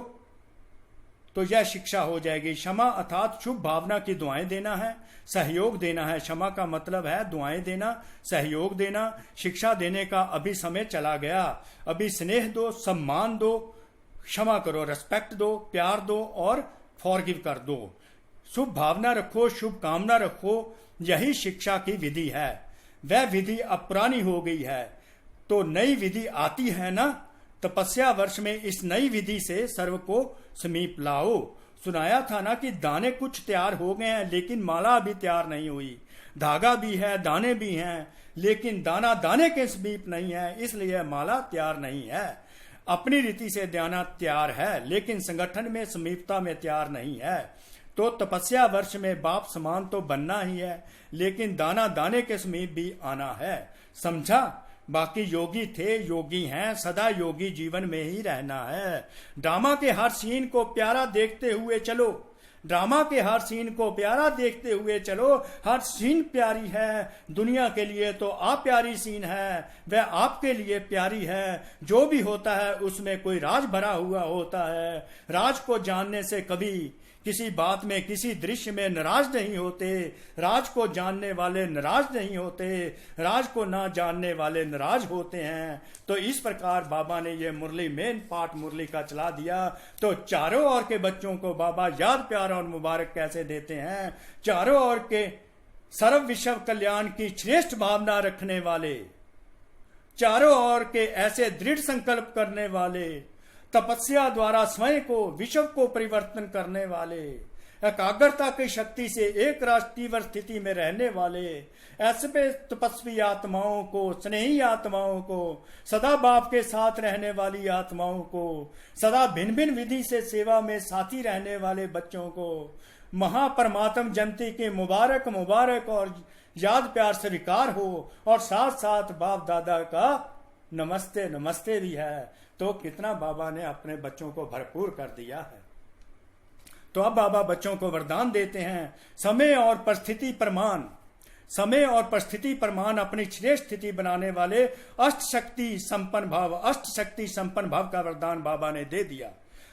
तो यह शिक्षा हो जाएगी। क्षमा अर्थात शुभ भावना की दुआएं देना है, सहयोग देना है। क्षमा का मतलब है दुआएं देना, सहयोग देना। शिक्षा देने का अभी समय चला गया। अभी स्नेह दो, सम्मान दो, क्षमा करो, रिस्पेक्ट दो, प्यार दो और फॉरगिव कर दो। शुभ भावना रखो, शुभ कामना रखो, यही शिक्षा की विधि है। वह विधि अब पुरानी हो गई है, तो नई विधि आती है ना। तपस्या वर्ष में इस नई विधि से सर्व को समीप लाओ। सुनाया था ना कि दाने कुछ तैयार हो गए हैं, लेकिन माला अभी तैयार नहीं हुई। धागा भी है, दाने भी हैं, लेकिन दाना दाने के समीप नहीं है, इसलिए माला तैयार नहीं है। अपनी रीति से दाना तैयार है, लेकिन संगठन में समीपता में तैयार नहीं है। तो तपस्या वर्ष में बाप समान तो बनना ही है, लेकिन दाना दाने के समीप भी आना है। समझा? बाकी योगी थे, योगी हैं, सदा योगी जीवन में ही रहना है। ड्रामा के हर सीन को प्यारा देखते हुए चलो, ड्रामा के हर सीन को प्यारा देखते हुए चलो। हर सीन प्यारी है, दुनिया के लिए तो आप प्यारी सीन है, वह आपके लिए प्यारी है। जो भी होता है उसमें कोई राज भरा हुआ होता है। राज को जानने से कभी किसी बात में, किसी दृश्य में नाराज नहीं होते। राज को जानने वाले नाराज नहीं होते, राज को ना जानने वाले नाराज होते हैं। तो इस प्रकार बाबा ने ये मुरली, मेन पार्ट मुरली का चला दिया। तो चारों ओर के बच्चों को बाबा याद, प्यार और मुबारक कैसे देते हैं। चारों ओर के सर्व विश्व कल्याण की श्रेष्ठ भावना रखने वाले, चारों ओर के ऐसे दृढ़ संकल्प करने वाले, तपस्या द्वारा स्वयं को, विश्व को परिवर्तन करने वाले, एकाग्रता की शक्ति से एक राष्ट्रीय स्थिति में रहने वाले, ऐसे तपस्वी आत्माओं को, स्नेही आत्माओं को, सदा बाप के साथ रहने वाली आत्माओं को, सदा भिन्न भिन्न विधि से सेवा में साथी रहने वाले बच्चों को महापरमात्म जयंती के मुबारक मुबारक और याद प्यार स्वीकार हो। और साथ साथ बाप दादा का नमस्ते नमस्ते भी है। तो कितना बाबा ने अपने बच्चों को भरपूर कर दिया है। तो अब बाबा बच्चों को वरदान देते हैं, समय और परिस्थिति प्रमाण, समय और परिस्थिति प्रमाण अपनी श्रेष्ठ स्थिति बनाने वाले अष्ट शक्ति संपन्न भाव, अष्ट शक्ति संपन्न भाव का वरदान बाबा ने दे दिया।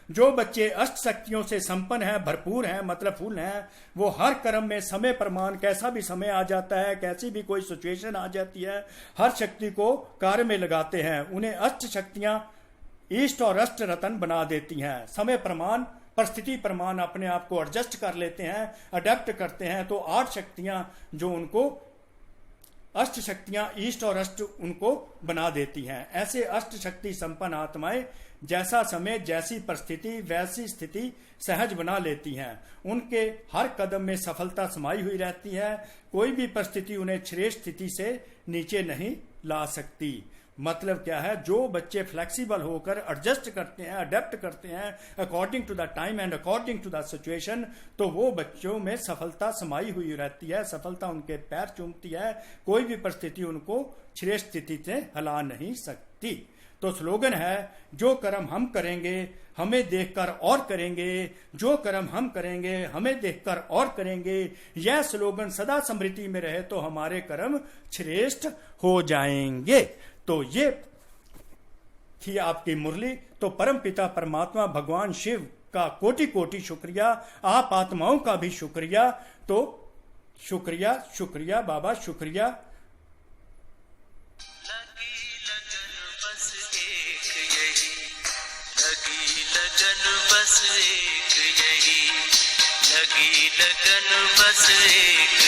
जो बच्चे अष्ट शक्तियों से संपन्न हैं, भरपूर हैं, मतलब फुल हैं, वो हर कर्म में समय प्रमाण, कैसा भी समय आ जाता है, कैसी भी कोई सिचुएशन आ जाती है, हर शक्ति को कार्य में लगाते हैं। उन्हें अष्ट शक्तियां ईष्ट और अष्ट रतन बना देती हैं। समय प्रमाण, परिस्थिति प्रमाण अपने आप को एडजस्ट कर लेते हैं, अडेप्ट करते हैं। तो 8 शक्तियां जो उनको, अष्ट शक्तियां ईष्ट और अष्ट उनको बना देती हैं। ऐसे अष्ट शक्ति संपन्न आत्माएं जैसा समय, जैसी परिस्थिति, वैसी स्थिति सहज बना लेती हैं। उनके हर कदम में सफलता समाई हुई रहती है। कोई भी परिस्थिति उन्हें श्रेष्ठ स्थिति से नीचे नहीं ला सकती। मतलब क्या है, जो बच्चे फ्लेक्सिबल होकर एडजस्ट करते हैं, अडेप्ट करते हैं according to the time and according to the situation, तो वो बच्चों में सफलता समाई हुई रहती है। सफलता उनके पैर चूमती है। कोई भी परिस्थिति उनको श्रेष्ठ स्थिति से हिला नहीं सकती। तो स्लोगन है, जो कर्म हम करेंगे हमें देखकर और करेंगे, जो कर्म हम करेंगे हमें देखकर और करेंगे। यह स्लोगन सदा स्मृति में रहे तो हमारे कर्म श्रेष्ठ हो जाएंगे। तो ये थी आपकी मुरली। तो परम पिता परमात्मा भगवान शिव का कोटि कोटि शुक्रिया, आप आत्माओं का भी शुक्रिया। तो शुक्रिया शुक्रिया बाबा, शुक्रिया। लगी लगन बस एक यही, लगी लगन बस एक यही, लगी लगन बस एक